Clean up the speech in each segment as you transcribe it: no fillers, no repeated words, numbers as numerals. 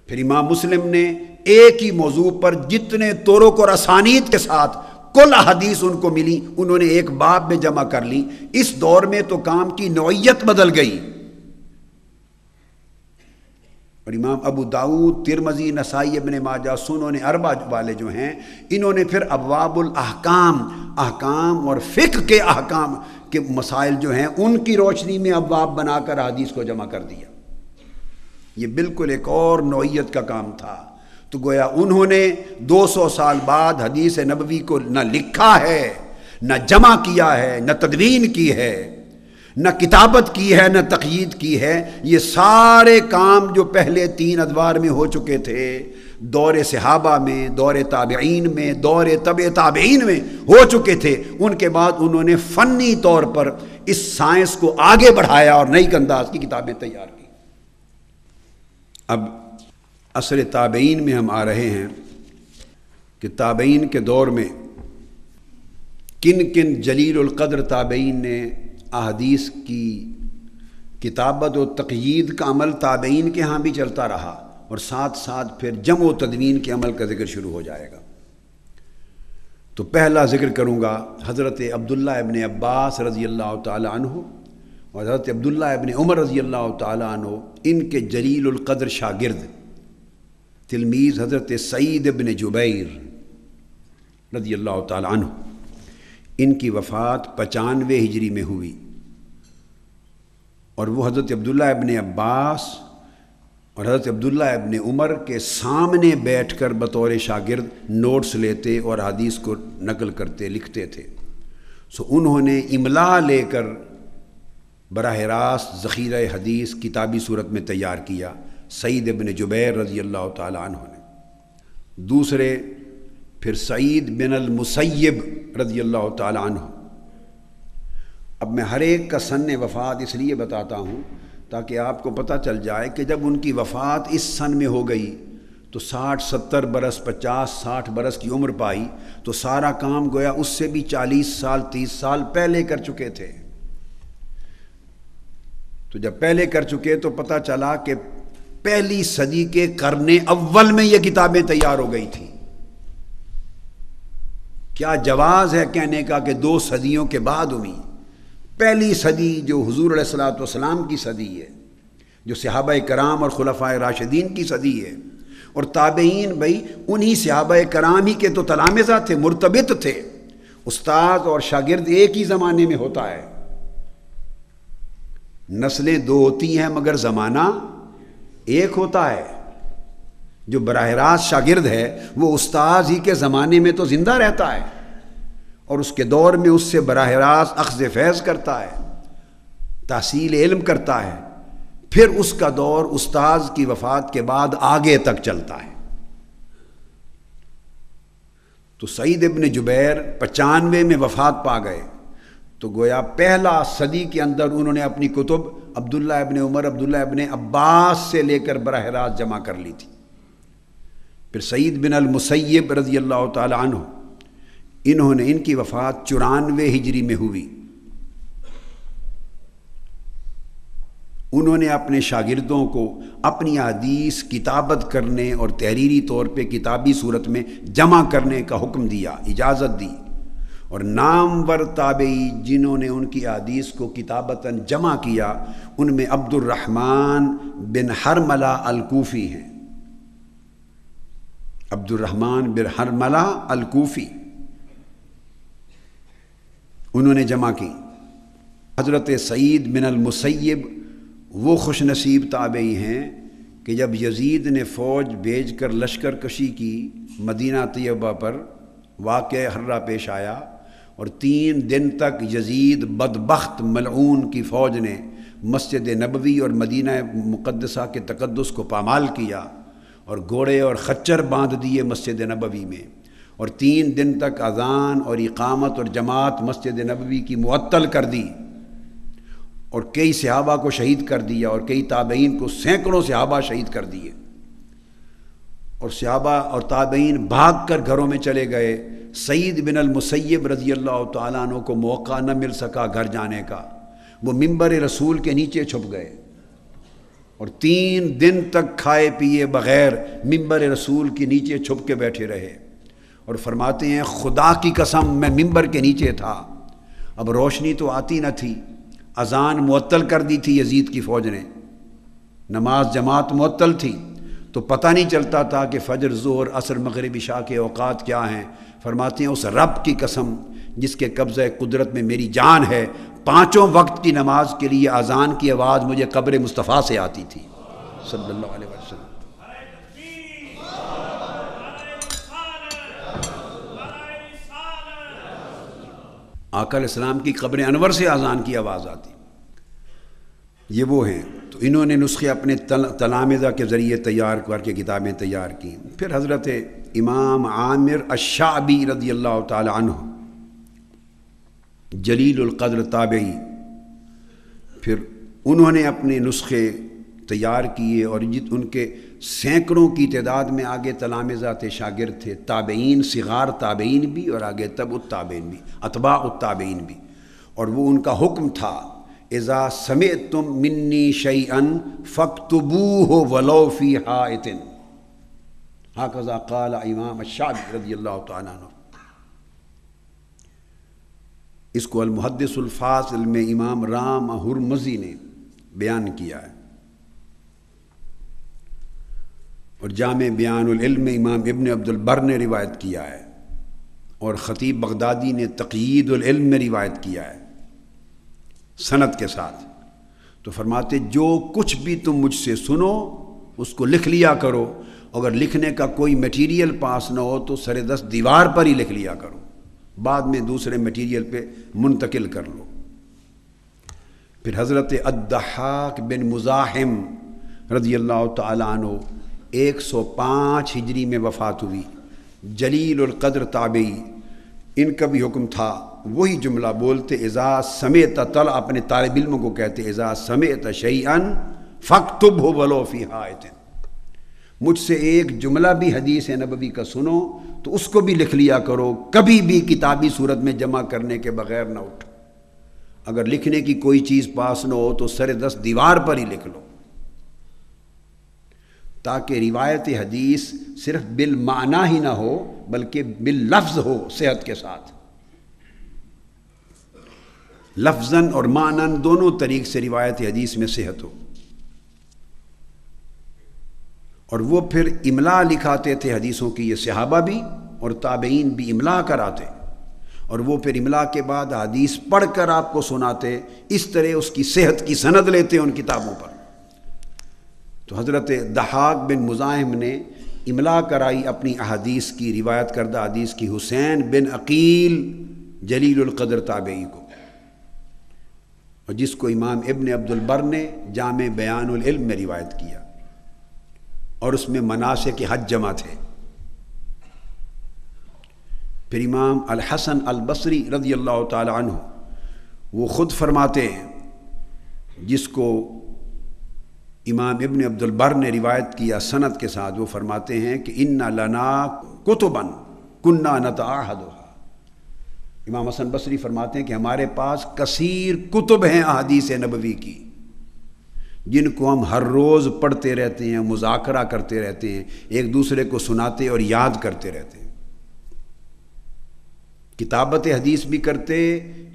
پھر امام مسلم نے ایک ہی موضوع پر جتنے طرق اور اسانید کے ساتھ کل حدیث ان کو ملی انہوں نے ایک باب میں جمع کر لی۔ اس دور میں تو کام کی نوعیت بدل گئی، اور امام ابو داؤد، ترمذی، نسائی، ابن ماجہ، سنن اربع والے جو ہیں انہوں نے پھر ابواب الاحکام، احکام اور فقہ کے احکام کے مسائل جو ہیں ان کی روشنی میں ابواب بنا کر حدیث کو جمع کر دیا۔ یہ بالکل ایک اور نوعیت کا کام تھا۔ تو گویا انہوں نے 200 سال بعد حدیث نبوی کو نہ لکھا ہے، نہ جمع کیا ہے، نہ تدوین کی ہے، نہ کتابت کی ہے، نہ تقیید کی ہے۔ یہ سارے کام جو پہلے 3 ادوار میں ہو چکے تھے، دور صحابہ میں، دور تابعین میں، دور تبع تابعین میں ہو چکے تھے، ان کے بعد انہوں نے فنی طور پر اس سائنس کو آگے بڑھایا اور نئی انداز کی کتابیں تیار کی۔ اب عصر تابعین میں ہم آ رہے ہیں کہ تابعین کے دور میں کن کن جلیل القدر تابعین نے احادیث کی کتابت و تقیید کا عمل تابعین کے ہاں بھی چلتا رہا، اور ساتھ ساتھ پھر جمع و تدوین کے عمل کا ذکر شروع ہو جائے گا۔ تو پہلا ذکر کروں گا حضرت عبداللہ ابن عباس رضی اللہ تعالی عنہ اور حضرت عبداللہ ابن عمر رضی اللہ تعالی عنہ، ان کے جلیل القدر شاگرد تلمیذ حضرت سعید ابن جبیر رضی اللہ تعالی عنہ، ان کی وفات 95 ہجری میں ہوئی، اور وہ حضرت عبداللہ ابن عباس اور حضرت عبداللہ ابن عمر کے سامنے بیٹھ کر بطور شاگرد نوٹس لیتے اور حدیث کو نقل کرتے لکھتے تھے۔ انہوں نے املا لے کر براہ راست ذخیرہ حدیث کتابی صورت میں تیار کیا، سعید ابن جبیر رضی اللہ تعالی عنہ نے۔ دوسرے پھر سعید بن المسیب رضی اللہ تعالی عنہ۔ اب میں ہر ایک کا سن وفات اس لیے بتاتا ہوں تاکہ آپ کو پتہ چل جائے کہ جب ان کی وفات اس سن میں ہو گئی تو 60 70 برس 50 60 برس کی عمر پائی، تو سارا کام گویا اس سے بھی 40 سال 30 سال پہلے کر چکے تھے۔ تو جب پہلے کر چکے تو پتہ چلا کہ پہلی صدی کے قرن اول میں یہ کتابیں تیار ہو گئی تھیں۔ کیا جواز ہے کہنے کا کہ 2 صدیوں کے بعد ہوئی؟ پہلی صدی جو حضور علیہ الصلوۃ والسلام کی صدی ہے، جو صحابہ کرام اور خلفائے راشدین کی صدی ہے، اور تابعین بھائی انہی صحابہ کرام ہی کے تو تلامذہ تھے، مرتبط تھے۔ استاد اور شاگرد ایک ہی زمانے میں ہوتا ہے، نسلیں 2 ہوتی ہیں مگر زمانہ ایک ہوتا ہے۔ جو براہ راست شاگرد ہے وہ استاذ ہی کے زمانے میں تو زندہ رہتا ہے اور اس کے دور میں اس سے براہ راست اخذ فیض کرتا ہے، تحصیل علم کرتا ہے، پھر اس کا دور استاذ کی وفات کے بعد آگے تک چلتا ہے۔ تو سعید ابن جبیر 95 میں وفات پا گئے، تو گویا پہلا صدی کے اندر انہوں نے اپنی کتب عبداللہ ابن عمر، عبداللہ ابن عباس سے لے کر براہ راست جمع کر لی تھی۔ پھر سعید بن المسیب رضی اللہ تعالی عنہ، انہوں نے ان کی وفات 94 ہجری میں ہوئی۔ انہوں نے اپنے شاگردوں کو اپنی حدیث کتابت کرنے اور تحریری طور پہ کتابی صورت میں جمع کرنے کا حکم دیا، اجازت دی، اور نامور تابعی جنہوں نے ان کی حدیث کو کتابتاً جمع کیا ان میں عبد الرحمن بن حرملہ الکوفی ہیں۔ عبد الرحمن بن حرملہ الکوفی انہوں نے جمع کی۔ حضرت سعید بن المسیب وہ خوش نصیب تابعی ہیں کہ جب یزید نے فوج بھیج کر لشکر کشی کی مدینہ طیبہ پر، واقعہ حرہ پیش آیا، اور 3 دن تک یزید بدبخت ملعون کی فوج نے مسجد نبوی اور مدینہ مقدسہ کے تقدس کو پامال کیا، اور گھوڑے اور خچر باندھ دیے مسجد نبوی میں، اور 3 دن تک اذان اور اقامت اور جماعت مسجد نبوی کی معطل کر دی، اور کئی صحابہ کو شہید کر دیا، اور کئی تابعین کو، سینکڑوں صحابہ شہید کر دیے، اور صحابہ اور تابعین بھاگ کر گھروں میں چلے گئے۔ سعید بن المسیب رضی اللہ تعالیٰ عنہ کو موقع نہ مل سکا گھر جانے کا، وہ منبر رسول کے نیچے چھپ گئے، اور 3 دن تک کھائے پیے بغیر ممبر رسول کے نیچے چھپ کے بیٹھے رہے، اور فرماتے ہیں خدا کی قسم میں ممبر کے نیچے تھا، اب روشنی تو آتی نہ تھی، اذان معطل کر دی تھی یزید کی فوج نے، نماز جماعت معطل تھی، تو پتہ نہیں چلتا تھا کہ فجر ظہر عصر مغرب عشاء کے اوقات کیا ہیں۔ فرماتے ہیں اس رب کی قسم جس کے قبضہ قدرت میں میری جان ہے، 5 وقت کی نماز کے لیے اذان کی آواز مجھے قبر مصطفیٰ سے آتی تھی صلی اللہ علیہ وسلم۔ آقا علیہ السلام کی قبر انور سے اذان کی آواز آتی۔ یہ وہ ہیں، تو انہوں نے نسخے اپنے تلامذہ کے ذریعے تیار کر کے کتابیں تیار کی۔ پھر حضرت امام عامر الشعبی رضی اللہ تعالی عنہ، جلیل القدر تابعی، پھر انہوں نے اپنے نسخے تیار کیے، اور ان کے سینکڑوں کی تعداد میں آگے تلامذہ تھے، شاگرد تھے، تابعین، صغار تابعین بھی، اور آگے تبع التابعین بھی، اتباع التابعین بھی، اور وہ ان کا حکم تھا اذا سمعتم منی شیئا فاکتبوہ ولو فی حائط، ہکذا قال امام الشعبی رضی اللہ تعالیٰ عنہ۔ اس کو المحدث الفاصل میں امام رام ہرمزی نے بیان کیا ہے، اور جامع بیان العلم میں امام ابن عبد البر نے روایت کیا ہے، اور خطیب بغدادی نے تقیید العلم میں روایت کیا ہے سند کے ساتھ۔ تو فرماتے جو کچھ بھی تم مجھ سے سنو اس کو لکھ لیا کرو، اگر لکھنے کا کوئی میٹیریل پاس نہ ہو تو سر دست دیوار پر ہی لکھ لیا کرو، بعد میں دوسرے میٹیریل پہ منتقل کر لو۔ پھر حضرت الضحاک بن مزاحم رضی اللہ تعالیٰ عنہ 105 ہجری میں وفات ہوئی، جلیل القدر تابعی، ان کا بھی حکم تھا وہی جملہ بولتے اذا سمعت طلع، اپنے طالب علموں کو کہتے اذا سمعت شیئا فاکتبہ ولو فی حائط، مجھ سے ایک جملہ بھی حدیث نبوی کا سنو تو اس کو بھی لکھ لیا کرو، کبھی بھی کتابی صورت میں جمع کرنے کے بغیر نہ اٹھو، اگر لکھنے کی کوئی چیز پاس نہ ہو تو سر دست دیوار پر ہی لکھ لو، تاکہ روایت حدیث صرف بالمعنی ہی نہ ہو بلکہ باللفظ ہو، صحت کے ساتھ، لفظاً اور معناً دونوں طریق سے روایت حدیث میں صحت ہو۔ اور وہ پھر املا لکھاتے تھے حدیثوں کی، یہ صحابہ بھی اور تابعین بھی املا کراتے، اور وہ پھر املا کے بعد حدیث پڑھ کر آپ کو سناتے، اس طرح اس کی صحت کی سند لیتے ان کتابوں پر۔ تو حضرت ضحاک بن مزاحم نے املا کرائی اپنی احادیث کی، روایت کردہ حدیث کی، حسین بن عقیل جلیل القدر تابعی کو، اور جس کو امام ابن عبد البر نے جامع بیان العلم میں روایت کیا، اور اس میں مناسک حج جمع تھے۔ پھر امام الحسن البصری رضی اللہ تعالی عنہ، وہ خود فرماتے ہیں، جس کو امام ابن عبد البر نے روایت کیا سند کے ساتھ، وہ فرماتے ہیں کہ ان لنا کتبا کنا نتعاہدھا، امام حسن بصری فرماتے ہیں کہ ہمارے پاس کثیر کتب ہیں احادیث نبوی کی، جن کو ہم ہر روز پڑھتے رہتے ہیں، مذاکرہ کرتے رہتے ہیں، ایک دوسرے کو سناتے اور یاد کرتے رہتے ہیں، کتابت حدیث بھی کرتے،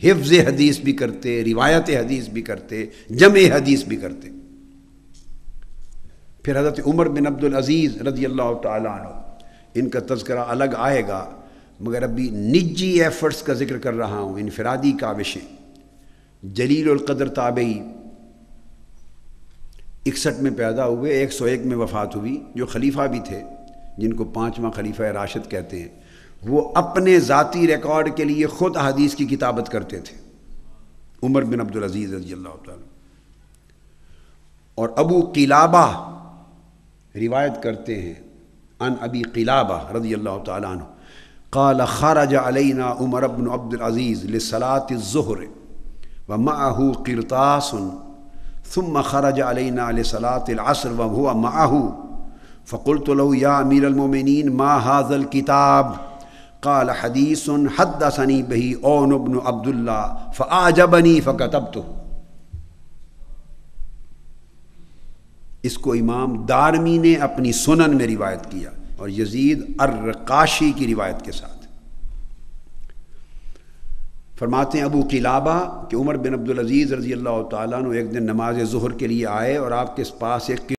حفظ حدیث بھی کرتے، روایت حدیث بھی کرتے، جمع حدیث بھی کرتے۔ پھر حضرت عمر بن عبد العزیز رضی اللہ تعالیٰ عنہ، ان کا تذکرہ الگ آئے گا، مگر ابھی نجی ایفرٹس کا ذکر کر رہا ہوں، انفرادی کاوشیں۔ جلیل القدر تابعی 61 میں پیدا ہوئے، 101 میں وفات ہوئی، جو خلیفہ بھی تھے، جن کو 5واں خلیفہ راشد کہتے ہیں، وہ اپنے ذاتی ریکارڈ کے لیے خود احادیث کی کتابت کرتے تھے، عمر بن عبد العزیز رضی اللہ تعالیٰ۔ اور ابو قلابہ روایت کرتے ہیں عن ابی قلابہ رضی اللہ تعالیٰ عنہ قال خرج علینا عمر بن عبد العزیز لصلاة الظہر ومعه قرطاس ثم خرج علينا لصلاة العصر وهو معه فقلت له يا امیر المؤمنین ما هذا الكتاب قال حدیث حدثني به عون بن عبد الله فاعجبني فكتبته۔ اس کو امام دارمی نے اپنی سنن میں روایت کیا، اور یزید الرقاشی کی روایت کے ساتھ۔ فرماتے ہیں ابو قلابہ کہ عمر بن عبدالعزیز رضی اللہ تعالیٰ عنہ ایک دن نماز ظہر کے لیے آئے اور آپ کے پاس ایک